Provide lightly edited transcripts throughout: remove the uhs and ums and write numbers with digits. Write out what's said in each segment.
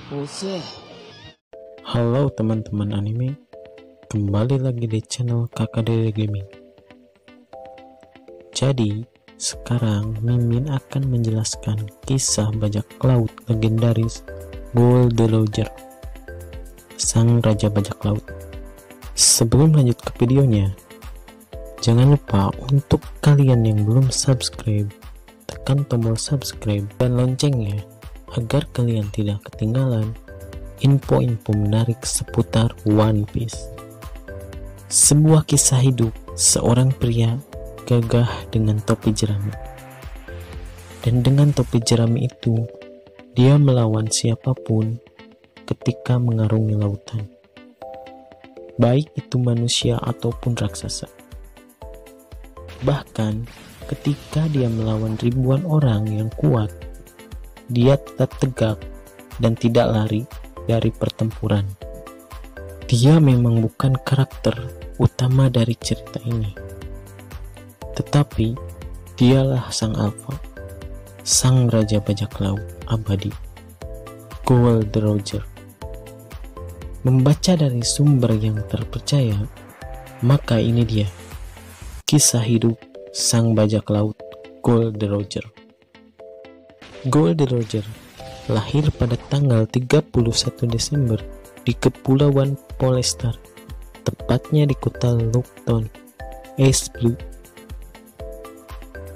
Buset. Halo teman-teman anime, kembali lagi di channel KKD Gaming. Jadi, sekarang Mimin akan menjelaskan kisah bajak laut legendaris Gold Roger, sang raja bajak laut. Sebelum lanjut ke videonya, jangan lupa untuk kalian yang belum subscribe, tekan tombol subscribe dan loncengnya agar kalian tidak ketinggalan info-info menarik seputar One Piece. Sebuah kisah hidup seorang pria gagah dengan topi jerami. Dan dengan topi jerami itu, dia melawan siapapun ketika mengarungi lautan, baik itu manusia ataupun raksasa. Bahkan ketika dia melawan ribuan orang yang kuat, dia tetap tegak dan tidak lari dari pertempuran. Dia memang bukan karakter utama dari cerita ini, tetapi dialah sang alfa, sang raja bajak laut abadi, Gold Roger. Membaca dari sumber yang terpercaya, maka ini dia kisah hidup sang bajak laut Gold Roger. Gold Roger lahir pada tanggal 31 Desember di Kepulauan Polestar, tepatnya di kota Lupton, East Blue.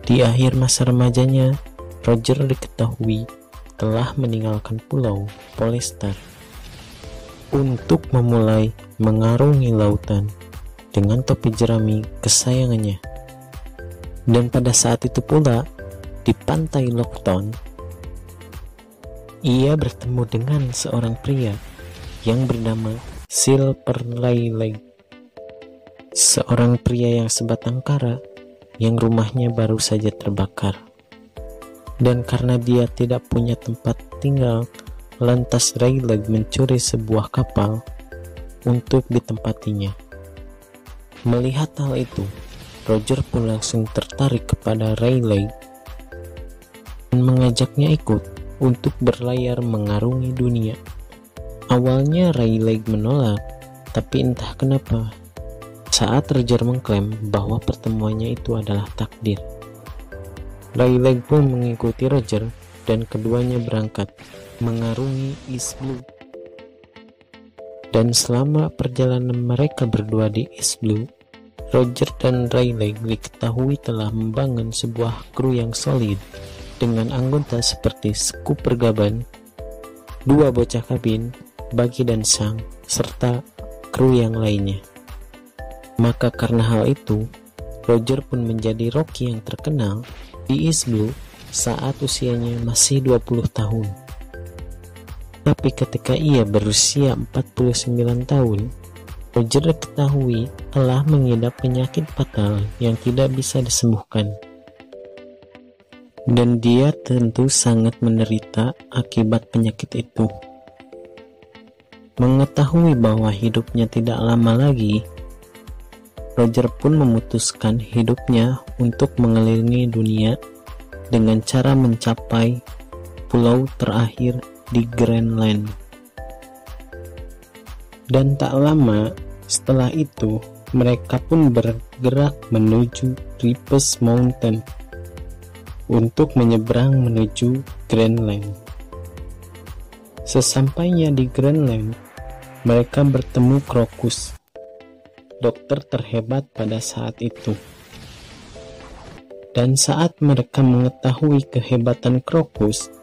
Di akhir masa remajanya, Roger diketahui telah meninggalkan Pulau Polestar untuk memulai mengarungi lautan dengan topi jerami kesayangannya. Dan pada saat itu pula, di pantai Lupton, ia bertemu dengan seorang pria yang bernama Silver Lily, seorang pria yang sebatang kara yang rumahnya baru saja terbakar. Dan karena dia tidak punya tempat tinggal, lantas Rayleigh mencuri sebuah kapal untuk ditempatinya. Melihat hal itu, Roger pun langsung tertarik kepada Rayleigh dan mengajaknya ikut untuk berlayar mengarungi dunia. Awalnya Rayleigh menolak, tapi entah kenapa saat Roger mengklaim bahwa pertemuannya itu adalah takdir, Rayleigh pun mengikuti Roger dan keduanya berangkat mengarungi East Blue. Dan selama perjalanan mereka berdua di East Blue, Roger dan Rayleigh diketahui telah membangun sebuah kru yang solid dengan anggota seperti Skipper Gaban, dua bocah kabin, Buggy dan Sang, serta kru yang lainnya. Maka karena hal itu, Roger pun menjadi Rocky yang terkenal di East Blue saat usianya masih 20 tahun. Tapi ketika ia berusia 49 tahun, Roger diketahui telah mengidap penyakit fatal yang tidak bisa disembuhkan. Dan dia tentu sangat menderita akibat penyakit itu. Mengetahui bahwa hidupnya tidak lama lagi, Roger pun memutuskan hidupnya untuk mengelilingi dunia dengan cara mencapai pulau terakhir di Greenland. Dan tak lama setelah itu, mereka pun bergerak menuju Ripes Mountain untuk menyeberang menuju Greenland. Sesampainya di Greenland, mereka bertemu Crocus, dokter terhebat pada saat itu. Dan saat mereka mengetahui kehebatan Crocus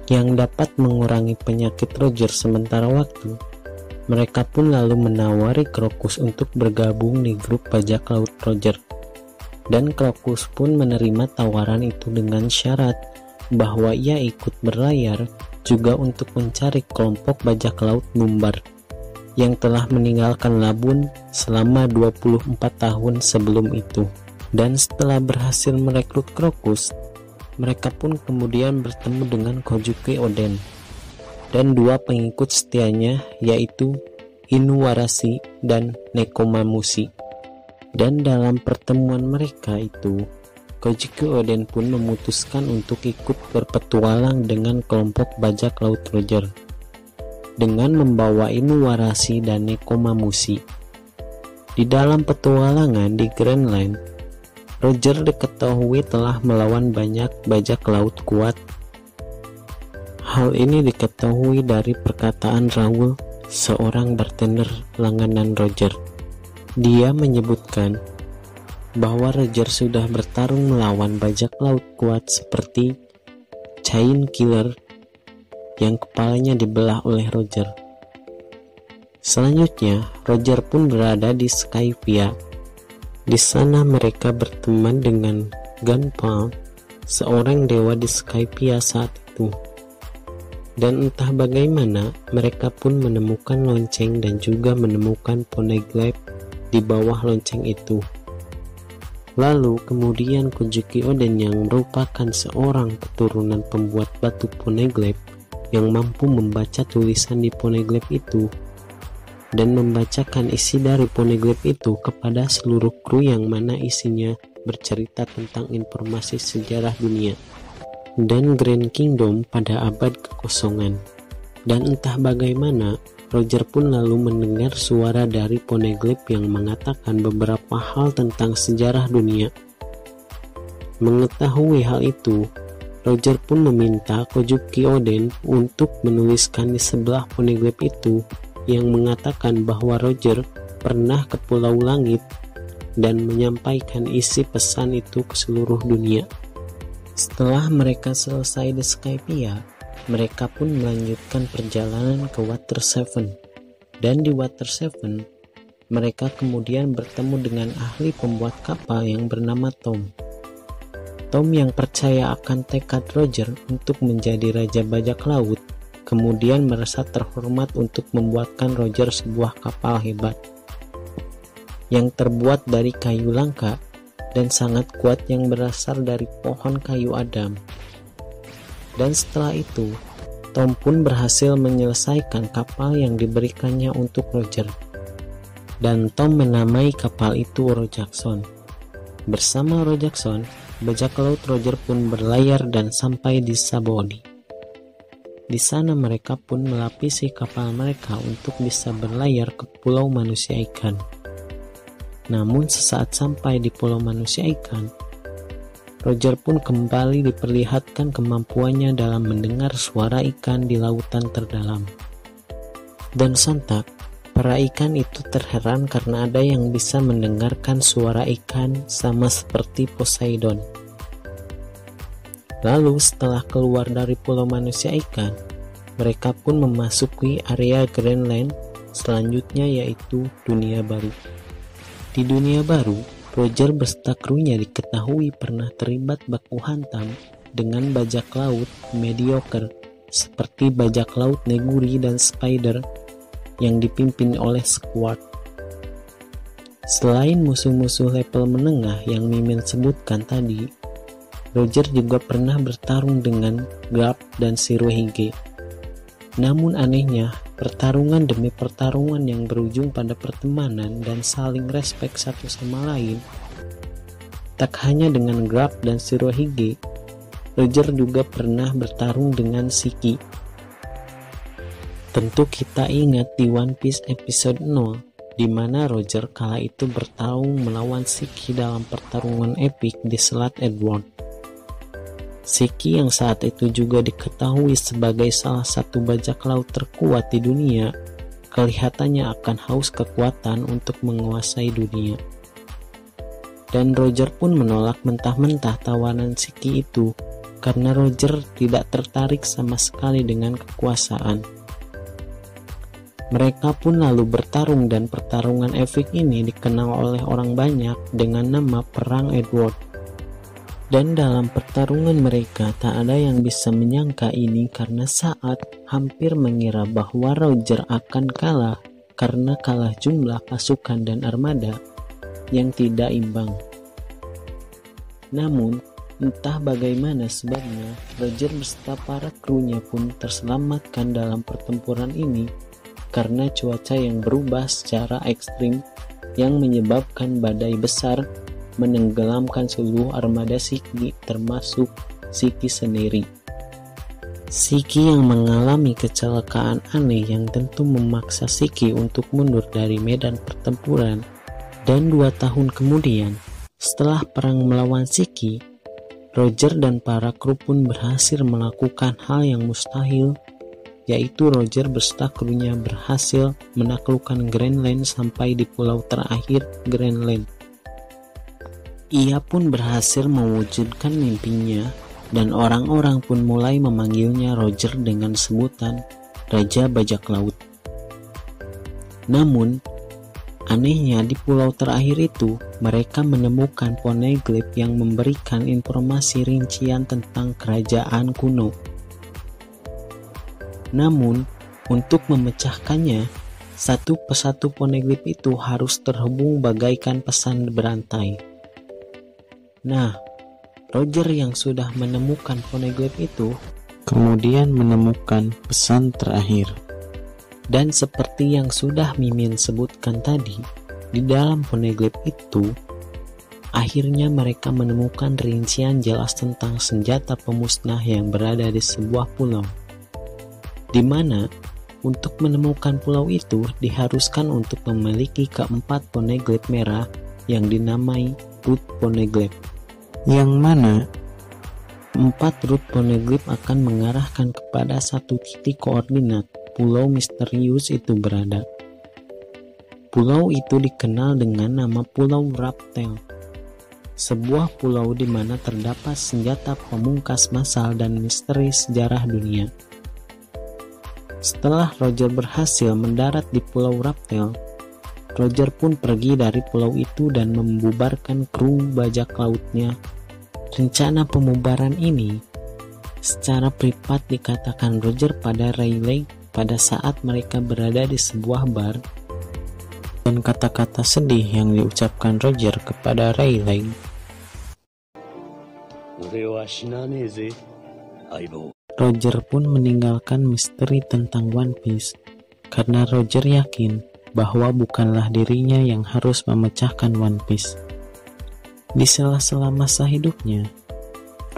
yang dapat mengurangi penyakit Roger sementara waktu, mereka pun lalu menawari Crocus untuk bergabung di grup bajak laut Roger. Dan Crocus pun menerima tawaran itu dengan syarat bahwa ia ikut berlayar juga untuk mencari kelompok bajak laut Numbar yang telah meninggalkan Labun selama 24 tahun sebelum itu. Dan setelah berhasil merekrut Crocus, mereka pun kemudian bertemu dengan Kojuki Oden dan dua pengikut setianya, yaitu Inuarashi dan Nekomamushi. Dan dalam pertemuan mereka itu, Kojuki Oden pun memutuskan untuk ikut berpetualang dengan kelompok bajak laut Roger. dengan membawa Inuarashi dan Nekomamushi. Di dalam petualangan di Greenland, Roger diketahui telah melawan banyak bajak laut kuat. Hal ini diketahui dari perkataan Raoul, seorang bartender langganan Roger. Dia menyebutkan bahwa Roger sudah bertarung melawan bajak laut kuat seperti Chain Killer yang kepalanya dibelah oleh Roger. Selanjutnya, Roger pun berada di Skypiea. Di sana mereka berteman dengan Gunpowder, seorang dewa di Skypiea saat itu. Dan entah bagaimana, mereka pun menemukan lonceng dan juga menemukan Poneglyph di bawah lonceng itu. Lalu kemudian Kojuki Oden yang merupakan seorang keturunan pembuat batu Poneglyph yang mampu membaca tulisan di Poneglyph itu dan membacakan isi dari Poneglyph itu kepada seluruh kru yang mana isinya bercerita tentang informasi sejarah dunia dan Grand Kingdom pada abad kekosongan. Dan entah bagaimana, Roger pun lalu mendengar suara dari Poneglyph yang mengatakan beberapa hal tentang sejarah dunia. Mengetahui hal itu, Roger pun meminta Kojuki Oden untuk menuliskan di sebelah Poneglyph itu yang mengatakan bahwa Roger pernah ke Pulau Langit dan menyampaikan isi pesan itu ke seluruh dunia. Setelah mereka selesai di Skypiea, mereka pun melanjutkan perjalanan ke Water Seven. Dan di Water Seven, mereka kemudian bertemu dengan ahli pembuat kapal yang bernama Tom. Tom yang percaya akan tekad Roger untuk menjadi raja bajak laut, kemudian merasa terhormat untuk membuatkan Roger sebuah kapal hebat yang terbuat dari kayu langka dan sangat kuat yang berasal dari pohon kayu Adam. Dan setelah itu, Tom pun berhasil menyelesaikan kapal yang diberikannya untuk Roger. Dan Tom menamai kapal itu Rojackson. Bersama Rojackson, bajak laut Roger pun berlayar dan sampai di Saboni. Di sana mereka pun melapisi kapal mereka untuk bisa berlayar ke Pulau Manusia Ikan. Namun sesaat sampai di Pulau Manusia Ikan, Roger pun kembali diperlihatkan kemampuannya dalam mendengar suara ikan di lautan terdalam. Dan sontak, para ikan itu terheran karena ada yang bisa mendengarkan suara ikan sama seperti Poseidon. Lalu setelah keluar dari Pulau Manusia Ikan, mereka pun memasuki area Greenland selanjutnya, yaitu Dunia Baru. Di Dunia Baru, Roger beserta krunya diketahui pernah terlibat baku hantam dengan bajak laut mediocre seperti bajak laut Neguri dan Spider yang dipimpin oleh Squad. Selain musuh-musuh level menengah yang Mimin sebutkan tadi, Roger juga pernah bertarung dengan Garp dan Shirohige. Namun anehnya, pertarungan demi pertarungan yang berujung pada pertemanan dan saling respek satu sama lain, tak hanya dengan Garp dan Shirohige, Roger juga pernah bertarung dengan Shiki. Tentu kita ingat di One Piece episode 0, di mana Roger kala itu bertarung melawan Shiki dalam pertarungan epik di Selat Edward. Shiki yang saat itu juga diketahui sebagai salah satu bajak laut terkuat di dunia, kelihatannya akan haus kekuatan untuk menguasai dunia. Dan Roger pun menolak mentah-mentah tawanan Shiki itu, karena Roger tidak tertarik sama sekali dengan kekuasaan. Mereka pun lalu bertarung dan pertarungan epik ini dikenal oleh orang banyak dengan nama Perang Edward. Dan dalam pertarungan mereka tak ada yang bisa menyangka ini karena saat hampir mengira bahwa Roger akan kalah karena kalah jumlah pasukan dan armada yang tidak imbang. Namun entah bagaimana sebabnya Roger beserta para krunya pun terselamatkan dalam pertempuran ini karena cuaca yang berubah secara ekstrim yang menyebabkan badai besar menenggelamkan seluruh armada Shiki termasuk Shiki sendiri. Siki yang mengalami kecelakaan aneh yang tentu memaksa Siki untuk mundur dari medan pertempuran, dan 2 tahun kemudian, setelah perang melawan Siki, Roger dan para kru pun berhasil melakukan hal yang mustahil, yaitu Roger beserta krunya berhasil menaklukkan Greenland sampai di pulau terakhir Greenland. Ia pun berhasil mewujudkan mimpinya, dan orang-orang pun mulai memanggilnya Roger dengan sebutan Raja Bajak Laut. Namun, anehnya di pulau terakhir itu, mereka menemukan poneglyph yang memberikan informasi rincian tentang kerajaan kuno. Namun, untuk memecahkannya, satu persatu poneglyph itu harus terhubung bagaikan pesan berantai. Nah, Roger yang sudah menemukan poneglyph itu kemudian menemukan pesan terakhir. Dan seperti yang sudah Mimin sebutkan tadi, di dalam poneglyph itu akhirnya mereka menemukan rincian jelas tentang senjata pemusnah yang berada di sebuah pulau, di mana untuk menemukan pulau itu diharuskan untuk memiliki keempat poneglyph merah yang dinamai root poneglyph, yang mana 4 root poneglyph akan mengarahkan kepada satu titik koordinat pulau misterius itu berada. Pulau itu dikenal dengan nama Pulau Raptel, sebuah pulau di mana terdapat senjata pemungkas massal dan misteri sejarah dunia. Setelah Roger berhasil mendarat di Pulau Raptel, Roger pun pergi dari pulau itu dan membubarkan kru bajak lautnya. Rencana pembubaran ini secara privat dikatakan Roger pada Rayleigh pada saat mereka berada di sebuah bar, dan kata-kata sedih yang diucapkan Roger kepada Rayleigh. Roger pun meninggalkan misteri tentang One Piece karena Roger yakin bahwa bukanlah dirinya yang harus memecahkan One Piece. Di sela-sela masa hidupnya,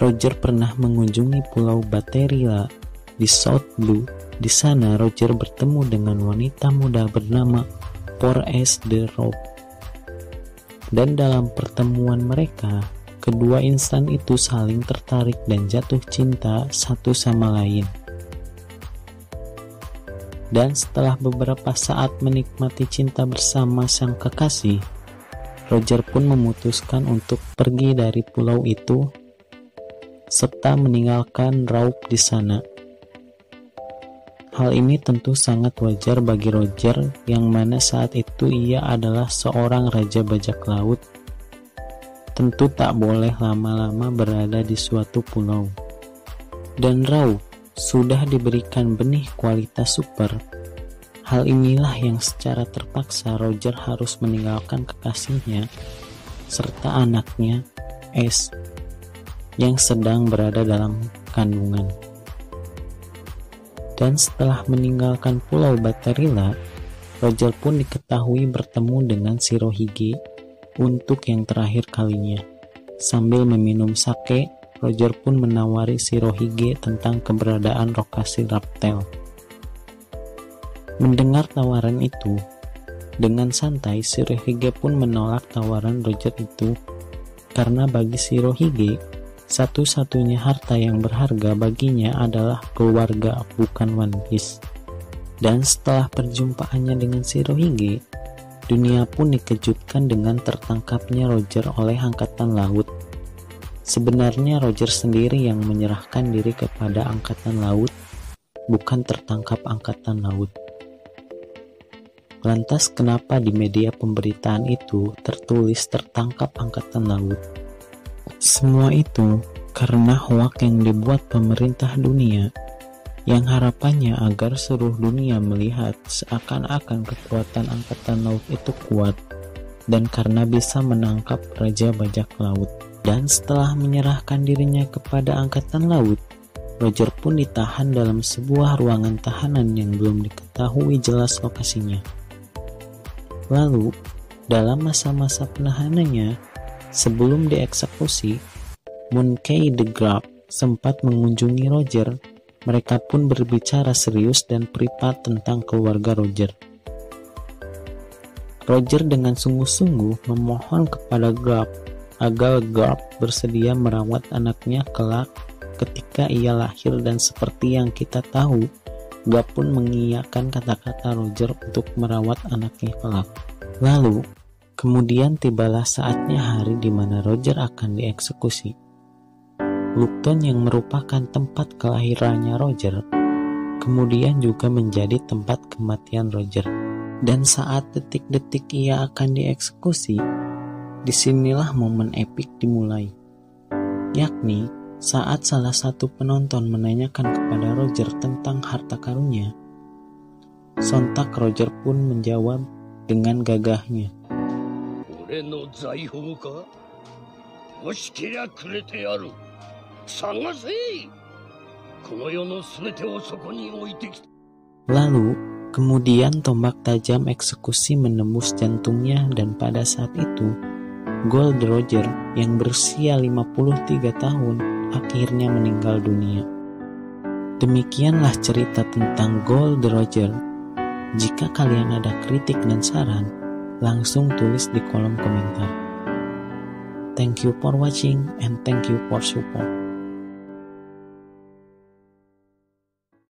Roger pernah mengunjungi Pulau Baterila di South Blue. Di sana Roger bertemu dengan wanita muda bernama Pores de Robe. Dan dalam pertemuan mereka, kedua insan itu saling tertarik dan jatuh cinta satu sama lain. Dan setelah beberapa saat menikmati cinta bersama sang kekasih, Roger pun memutuskan untuk pergi dari pulau itu serta meninggalkan Raup di sana. Hal ini tentu sangat wajar bagi Roger yang mana saat itu ia adalah seorang raja bajak laut. Tentu tak boleh lama-lama berada di suatu pulau. Dan Raup sudah diberikan benih kualitas super. Hal inilah yang secara terpaksa Roger harus meninggalkan kekasihnya serta anaknya, Ace, yang sedang berada dalam kandungan. Dan setelah meninggalkan Pulau Baterila, Roger pun diketahui bertemu dengan Shirohige untuk yang terakhir kalinya. Sambil meminum sake, Roger pun menawari Shirohige tentang keberadaan lokasi Raptel. Mendengar tawaran itu, dengan santai Shirohige pun menolak tawaran Roger itu, karena bagi Shirohige, satu-satunya harta yang berharga baginya adalah keluarga, bukan One Piece. Dan setelah perjumpaannya dengan Shirohige, dunia pun dikejutkan dengan tertangkapnya Roger oleh Angkatan Laut. Sebenarnya Roger sendiri yang menyerahkan diri kepada Angkatan Laut, bukan tertangkap Angkatan Laut. Lantas kenapa di media pemberitaan itu tertulis tertangkap Angkatan Laut? Semua itu karena hoak yang dibuat pemerintah dunia, yang harapannya agar seluruh dunia melihat seakan-akan kekuatan Angkatan Laut itu kuat, dan karena bisa menangkap Raja Bajak Laut. Dan setelah menyerahkan dirinya kepada Angkatan Laut, Roger pun ditahan dalam sebuah ruangan tahanan yang belum diketahui jelas lokasinya. Lalu, dalam masa-masa penahanannya, sebelum dieksekusi, Monkey the Grab sempat mengunjungi Roger Mereka pun berbicara serius dan privat tentang keluarga Roger. Roger dengan sungguh-sungguh memohon kepada Garp agar Garp bersedia merawat anaknya kelak ketika ia lahir, dan seperti yang kita tahu, Garp pun mengiyakan kata-kata Roger untuk merawat anaknya kelak. Lalu, kemudian tibalah saatnya hari di mana Roger akan dieksekusi. Lupton yang merupakan tempat kelahirannya Roger, kemudian juga menjadi tempat kematian Roger. Dan saat detik-detik ia akan dieksekusi, disinilah momen epik dimulai. Yakni saat salah satu penonton menanyakan kepada Roger tentang harta karunnya. Sontak Roger pun menjawab dengan gagahnya, lalu kemudian tombak tajam eksekusi menembus jantungnya, dan pada saat itu Gold Roger yang berusia 53 tahun akhirnya meninggal dunia. Demikianlah cerita tentang Gold Roger. Jika kalian ada kritik dan saran, langsung tulis di kolom komentar. Thank you for watching and thank you for support.